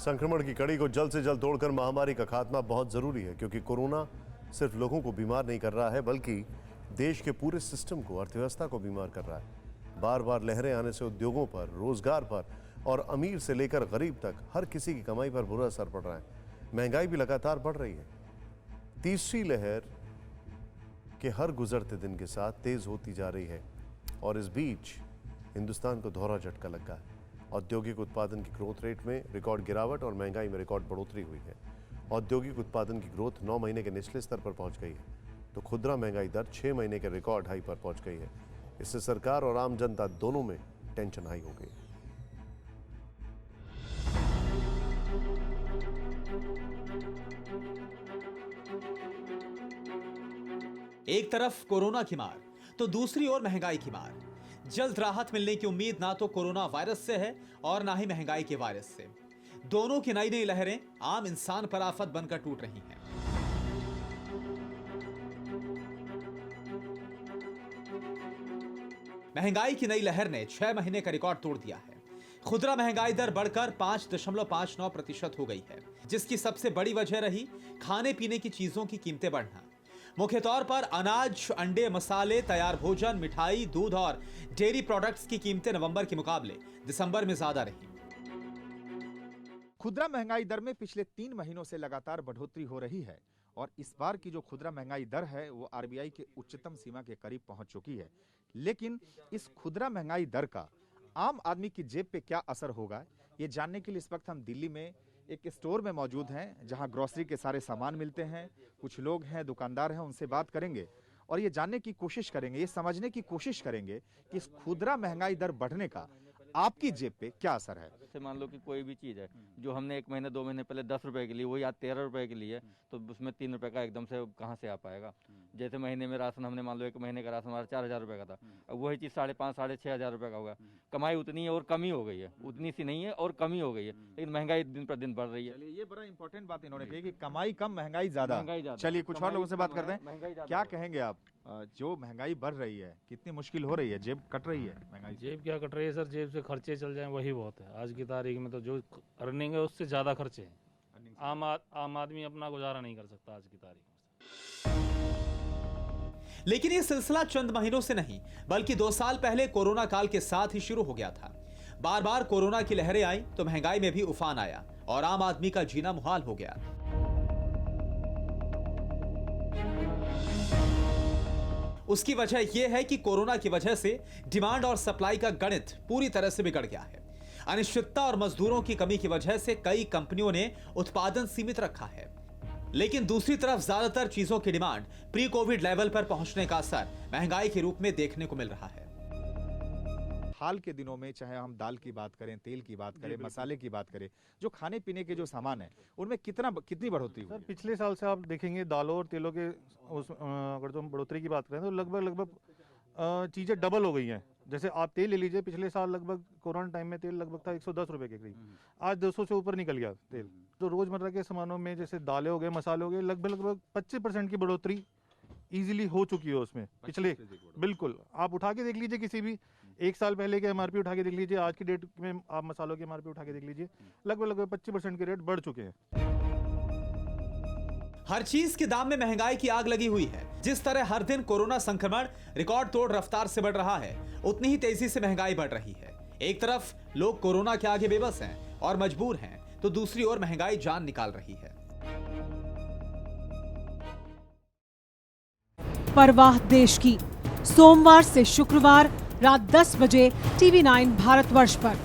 संक्रमण की कड़ी को जल्द से जल्द तोड़कर महामारी का खात्मा बहुत जरूरी है, क्योंकि कोरोना सिर्फ लोगों को बीमार नहीं कर रहा है बल्कि देश के पूरे सिस्टम को, अर्थव्यवस्था को बीमार कर रहा है। बार बार लहरें आने से उद्योगों पर, रोजगार पर और अमीर से लेकर गरीब तक हर किसी की कमाई पर बुरा असर पड़ रहा है। महंगाई भी लगातार बढ़ रही है। तीसरी लहर के हर गुजरते दिन के साथ तेज होती जा रही है और इस बीच हिंदुस्तान को दोहरा झटका लगा है। औद्योगिक उत्पादन की ग्रोथ रेट में रिकॉर्ड गिरावट और महंगाई में रिकॉर्ड बढ़ोतरी हुई है। औद्योगिक उत्पादन की ग्रोथ 9 महीने के निचले स्तर पर पहुंच गई है, तो खुदरा महंगाई दर 6 महीने के रिकॉर्ड हाई पर पहुंच गई है। इससे सरकार और आम जनता दोनों में टेंशन हाई हो गई है। एक तरफ कोरोना की मार तो दूसरी ओर महंगाई की मार। जल्द राहत मिलने की उम्मीद ना तो कोरोना वायरस से है और ना ही महंगाई के वायरस से। दोनों की नई नई लहरें आम इंसान पर आफत बनकर टूट रही हैं। महंगाई की नई लहर ने 6 महीने का रिकॉर्ड तोड़ दिया है। खुदरा महंगाई दर बढ़कर 5.59% हो गई है, जिसकी सबसे बड़ी वजह रही खाने पीने की चीजों की कीमतें बढ़ना। मुख्य तौर पर अनाज, अंडे, मसाले, तैयार भोजन, मिठाई, दूध और डेयरी प्रोडक्ट्स की कीमतें नवंबर के मुकाबले दिसंबर में ज्यादा रही। खुदरा महंगाई दर में पिछले 3 महीनों से लगातार बढ़ोतरी हो रही है और इस बार की जो खुदरा महंगाई दर है वो आरबीआई के उच्चतम सीमा के करीब पहुंच चुकी है। लेकिन इस खुदरा महंगाई दर का आम आदमी की जेब पे क्या असर होगा, ये जानने के लिए इस वक्त हम दिल्ली में एक स्टोर में मौजूद हैं जहां ग्रोसरी के सारे सामान मिलते हैं। कुछ लोग हैं, दुकानदार हैं, उनसे बात करेंगे और ये जानने की कोशिश करेंगे, ये समझने की कोशिश करेंगे कि इस खुदरा महंगाई दर बढ़ने का आपकी जेब पे क्या असर है। जैसे मान लो कि कोई भी चीज़ है जो हमने 1 महीने 2 महीने पहले 10 रुपए के लिए, वही आज 13 रुपए के लिए, तो उसमें 3 रुपए का एकदम से कहाँ से आ पाएगा। जैसे महीने में राशन हमने मान लो 1 महीने का राशन हमारा 4,000 रुपए का था, अब वही चीज़ 5,500 साढ़े 6,000 रुपए का होगा। कमाई उतनी है और कमी हो गई है, उतनी सी नहीं है और कमी हो गई है, लेकिन महंगाई दिन पर दिन बढ़ रही है। ये बड़ा इंपॉर्टेंट बात इन्होंने कही कि कमाई कम महंगाई ज्यादा। चलिए कुछ और लोगों से बात करते हैं। क्या कहेंगे आप, जो महंगाई बढ़ रही है कितनी मुश्किल हो रही है, जेब कट रही है महंगाई? जेब क्या कट रही है सर, जेब से खर्चे चल जाएं वही बहुत है। आज की तारीख में तो जो अर्निंग है उससे ज्यादा खर्चे हैं। आम आदमी अपना गुजारा नहीं कर सकता आज की तारीख में। लेकिन ये सिलसिला चंद महीनों से नहीं बल्कि 2 साल पहले कोरोना काल के साथ ही शुरू हो गया था। बार बार कोरोना की लहरें आई तो महंगाई में भी उफान आया और आम आदमी का जीना मुहाल हो गया। उसकी वजह यह है कि कोरोना की वजह से डिमांड और सप्लाई का गणित पूरी तरह से बिगड़ गया है। अनिश्चितता और मजदूरों की कमी की वजह से कई कंपनियों ने उत्पादन सीमित रखा है, लेकिन दूसरी तरफ ज्यादातर चीजों की डिमांड प्री कोविड लेवल पर पहुंचने का असर महंगाई के रूप में देखने को मिल रहा है। हाल के दिनों में चाहे हम दाल की बात करें, तेल की बात करें, मसाले की बात करें, जो खाने पीने के जो सामान है उनमें कितनी बढ़ोतरी हुई? सर पिछले साल से आप देखेंगे दालों और तेलों के अगर जो हम बढ़ोतरी की बात करें तो लगभग चीज़ें डबल हो गई हैं। जैसे आप तेल ले लीजिए, पिछले साल लगभग कोरोना टाइम में तेल लगभग था 110 रुपए के करीब, आज 200 से ऊपर निकल गया तेल। तो रोजमर्रा के सामानों में जैसे दालें हो गए, मसाले हो गए, लगभग 25% की बढ़ोतरी इजीली हो चुकी है उसमें पिछले। बिल्कुल, आप उठा के देख लीजिए, किसी भी 1 साल पहले के एमआरपी उठा के देख लीजिए, आज की डेट में आप मसालों के एमआरपी उठा के देख लीजिए, लगभग 25% के रेट बढ़ चुके हैं। हर चीज के दाम में महंगाई की आग लगी हुई है। जिस तरह हर दिन कोरोना संक्रमण रिकॉर्ड तोड़ रफ्तार से बढ़ रहा है, उतनी ही तेजी से महंगाई बढ़ रही है। एक तरफ लोग कोरोना के आगे बेबस हैं और मजबूर हैं, तो दूसरी ओर महंगाई जान निकाल रही है। परवाह देश की, सोमवार से शुक्रवार रात 10 बजे TV9 भारतवर्ष पर।